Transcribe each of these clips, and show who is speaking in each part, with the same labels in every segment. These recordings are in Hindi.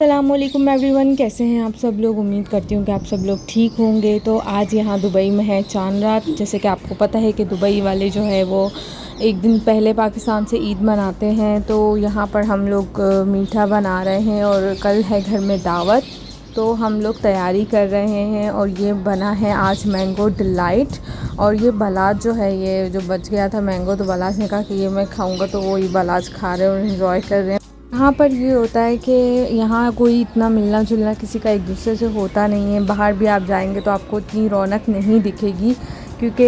Speaker 1: अस्सलामुअलैकुम एवरीवन, कैसे हैं आप सब लोग। उम्मीद करती हूँ कि आप सब लोग ठीक होंगे। तो आज यहाँ दुबई में है चांद रात। जैसे कि आपको पता है कि दुबई वाले जो है वो एक दिन पहले पाकिस्तान से ईद मनाते हैं। तो यहाँ पर हम लोग मीठा बना रहे हैं और कल है घर में दावत, तो हम लोग तैयारी कर रहे हैं। और ये बना है आज मैंगो डिलाइट। और ये बलाज जो है, ये जो बच गया था मैंगो, तो बलाज ने कहा कि ये मैं खाऊंगा, तो वो ये बलाज खा रहे हैं और इन्जॉय कर रहे हैं। यहाँ पर ये होता है कि यहाँ कोई इतना मिलना जुलना किसी का एक दूसरे से होता नहीं है। बाहर भी आप जाएंगे तो आपको इतनी रौनक नहीं दिखेगी, क्योंकि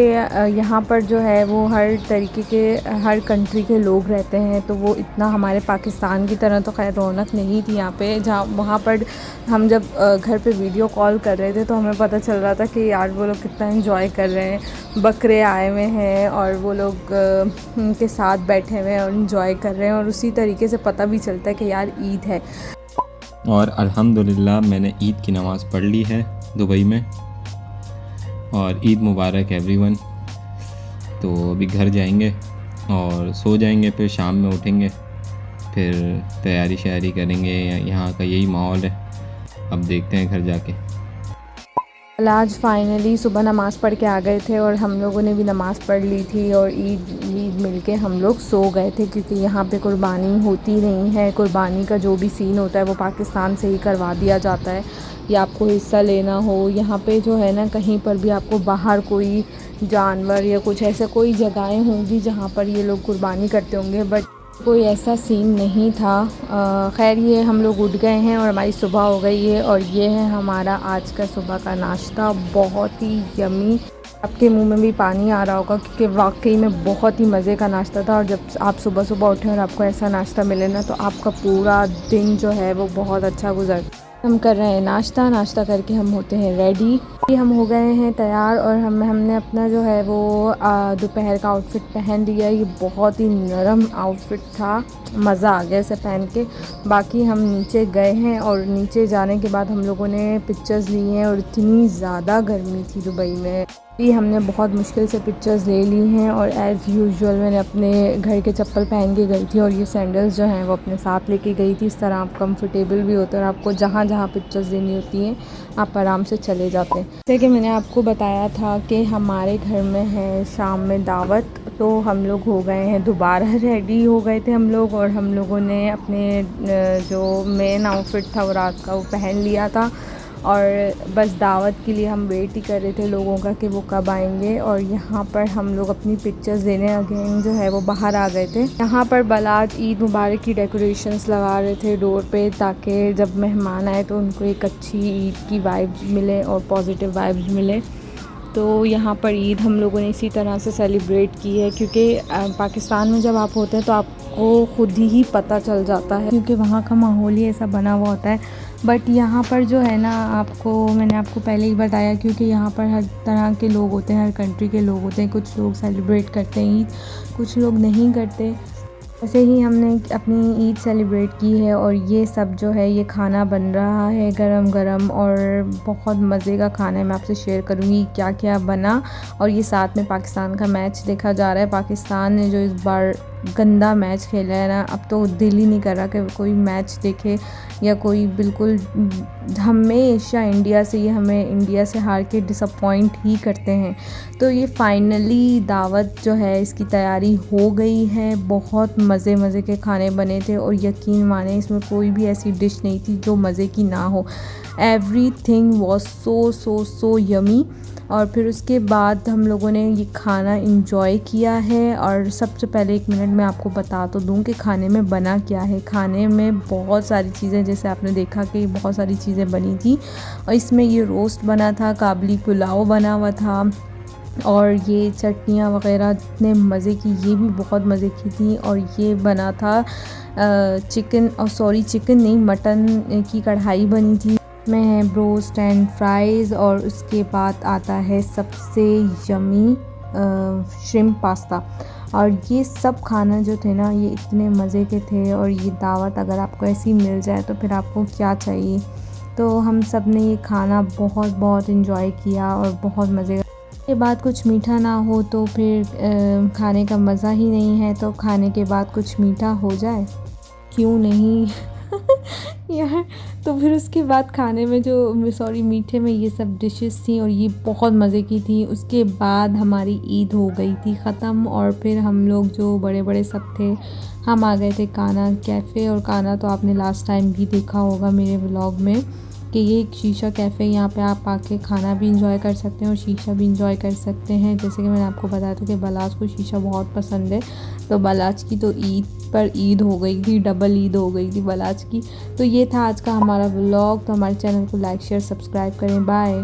Speaker 1: यहाँ पर जो है वो हर तरीके के हर कंट्री के लोग रहते हैं। तो वो इतना हमारे पाकिस्तान की तरह तो खैर रौनक नहीं थी यहाँ पे। जहाँ वहाँ पर हम जब घर पे वीडियो कॉल कर रहे थे तो हमें पता चल रहा था कि यार वो लोग कितना एंजॉय कर रहे हैं। बकरे आए हुए हैं और वो लोग उनके साथ बैठे हुए हैं और इन्जॉय कर रहे हैं। और उसी तरीके से पता भी चलता है कि यार ईद है।
Speaker 2: और अल्हम्दुलिल्लाह मैंने ईद की नमाज़ पढ़ ली है दुबई में। और ईद मुबारक एवरीवन। तो अभी घर जाएंगे और सो जाएंगे, फिर शाम में उठेंगे, फिर तैयारी शयारी करेंगे। यहाँ का यही माहौल है। अब देखते हैं घर जाके।
Speaker 1: आज फाइनली सुबह नमाज़ पढ़ के आ गए थे और हम लोगों ने भी नमाज़ पढ़ ली थी और ईद मिल के हम लोग सो गए थे, क्योंकि यहाँ पे कुर्बानी होती नहीं है। कुर्बानी का जो भी सीन होता है वो पाकिस्तान से ही करवा दिया जाता है। या आपको हिस्सा लेना हो यहाँ पे जो है ना, कहीं पर भी आपको बाहर कोई जानवर या कुछ ऐसे कोई जगहें होंगी जहाँ पर ये लोग कुर्बानी करते होंगे, बट कोई ऐसा सीन नहीं था। खैर ये हम लोग उठ गए हैं और हमारी सुबह हो गई है। और ये है हमारा आज का सुबह का नाश्ता, बहुत ही यमी। आपके मुंह में भी पानी आ रहा होगा, क्योंकि वाकई में बहुत ही मज़े का नाश्ता था। और जब आप सुबह सुबह उठें और आपको ऐसा नाश्ता मिले ना, तो आपका पूरा दिन जो है वो बहुत अच्छा गुजरता है। हम कर रहे हैं नाश्ता करके हम होते हैं रेडी। हम हो गए हैं तैयार और हमने अपना जो है वो दोपहर का आउटफिट पहन लिया। ये बहुत ही नरम आउटफिट था, मज़ा आ गया इसे पहन के। बाकी हम नीचे गए हैं और नीचे जाने के बाद हम लोगों ने पिक्चर्स ली हैं। और इतनी ज़्यादा गर्मी थी दुबई में, हमने बहुत मुश्किल से पिक्चर्स ले ली हैं। और एज़ यूजुअल मैंने अपने घर के चप्पल पहन के गई थी और ये सैंडल्स जो हैं वो अपने साथ लेके गई थी। इस तरह आप कंफर्टेबल भी होते हैं और आपको जहाँ जहाँ पिक्चर्स लेनी होती हैं आप आराम से चले जाते हैं। जैसे कि मैंने आपको बताया था कि हमारे घर में है शाम में दावत, तो हम लोग हो गए हैं दोबारा रेडी हो गए थे हम लोग। और हम लोगों ने अपने जो मेन आउटफिट था वो रात का वो पहन लिया था। और बस दावत के लिए हम वेट ही कर रहे थे लोगों का कि वो कब आएंगे। और यहाँ पर हम लोग अपनी पिक्चर्स देने अगेन जो है वो बाहर आ गए थे। यहाँ पर बलाज ईद मुबारक की डेकोरेशंस लगा रहे थे डोर पे, ताकि जब मेहमान आए तो उनको एक अच्छी ईद की वाइब्स मिले और पॉजिटिव वाइब्स मिले। तो यहाँ पर ईद हम लोगों ने इसी तरह से सेलिब्रेट की है, क्योंकि पाकिस्तान में जब आप होते हैं तो आपको खुद ही पता चल जाता है, क्योंकि वहाँ का माहौल ही ऐसा बना हुआ होता है। बट यहाँ पर जो है ना, मैंने आपको पहले ही बताया, क्योंकि यहाँ पर हर तरह के लोग होते हैं, हर कंट्री के लोग होते हैं। कुछ लोग सेलिब्रेट करते हैं ईद, कुछ लोग नहीं करते। ऐसे ही हमने अपनी ईद सेलिब्रेट की है। और ये सब जो है ये खाना बन रहा है गरम गरम और बहुत मज़े का खाना है। मैं आपसे शेयर करूँगी क्या क्या बना। और ये साथ में पाकिस्तान का मैच देखा जा रहा है। पाकिस्तान ने जो इस बार गंदा मैच खेला है ना, अब तो दिल ही नहीं कर रहा कि कोई मैच देखे या कोई बिल्कुल। हमेशा हमें इंडिया से हार के डिसअपॉइंट ही करते हैं। तो ये फाइनली दावत जो है इसकी तैयारी हो गई है। बहुत मज़े के खाने बने थे और यकीन माने इसमें कोई भी ऐसी डिश नहीं थी जो मज़े की ना हो। Everything was so yummy. और फिर उसके बाद हम लोगों ने ये खाना इंजॉय किया है। और सबसे पहले 1 मिनट में आपको बता तो दूं कि खाने में बना क्या है। खाने में बहुत सारी चीज़ें, जैसे आपने देखा कि बहुत सारी चीज़ें बनी थी। और इसमें ये रोस्ट बना था, काबली पुलाव बना हुआ था, और ये चटनियाँ वग़ैरह इतने मज़े की, ये भी बहुत मज़े की थी। और ये बना था चिकन नहीं, मटन की कढ़ाई बनी थी। में है ब्रोस्ट एंड फ्राइज़। और उसके बाद आता है सबसे यमी श्रिम्प पास्ता। और ये सब खाना जो थे ना, ये इतने मज़े के थे। और ये दावत अगर आपको ऐसी मिल जाए तो फिर आपको क्या चाहिए। तो हम सब ने ये खाना बहुत इंजॉय किया और बहुत मज़े का। के बाद कुछ मीठा ना हो तो फिर खाने का मज़ा ही नहीं है। तो खाने के बाद कुछ मीठा हो जाए, क्यों नहीं। यार तो फिर उसके बाद खाने में जो सॉरी मीठे में ये सब डिशेस थी और ये बहुत मज़े की थी। उसके बाद हमारी ईद हो गई थी ख़त्म और फिर हम लोग जो बड़े बड़े सब थे हम आ गए थे काना कैफ़े। और काना तो आपने लास्ट टाइम भी देखा होगा मेरे व्लॉग में कि ये एक शीशा कैफ़े, यहाँ पे आप आके खाना भी इंजॉय कर सकते हैं और शीशा भी इंजॉय कर सकते हैं। जैसे कि मैंने आपको बताया था कि बलाज को शीशा बहुत पसंद है, तो बलाज की तो ईद पर ईद हो गई थी, डबल ईद हो गई थी बलाज की। तो ये था आज का हमारा व्लॉग। तो हमारे चैनल को लाइक शेयर सब्सक्राइब करें। बाय।